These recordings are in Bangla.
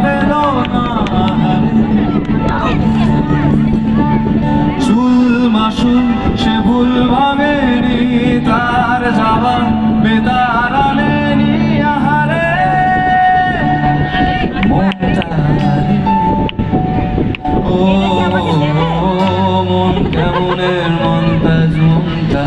পেল না চুল মাসুল সে ভুল ভাবেনি তার যাওয়া বেতার আনেনি আহারে মনটা ও মন কেমনের মনটা জমটা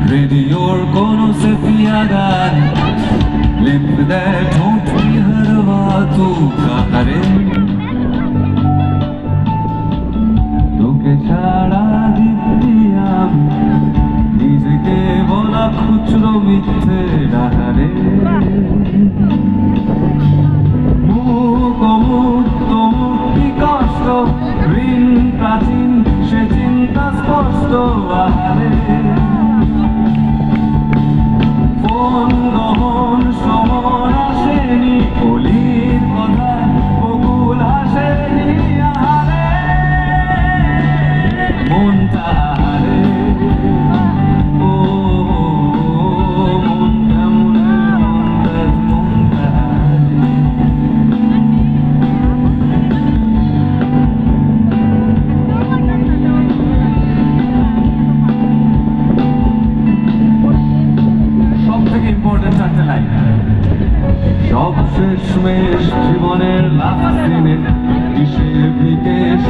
रेडियोर कोनो से पिया गान लिप दे ठोंठ की हर बातों का हरे তোকে ছাড়া দিব্যি আমি নিজেকে বলা খুচরো মিথ্যে ডাহারে মুখ অমূর্ত মুক্তি কষ্ট ঋণ প্রাচীন সে চিন্তা স্পষ্ট আহারে ফোন গহন সমন আসেনি অলির কথায় বকুল হাসেনি আহারে মনটা হারে ও মন কেমনের মনটা মনটা সব থেকে ইম্পর্টেন্ট চারটে লাইন সব শেষমেশ জীবনের লাস্ট দিনে হিসেব নিকেশ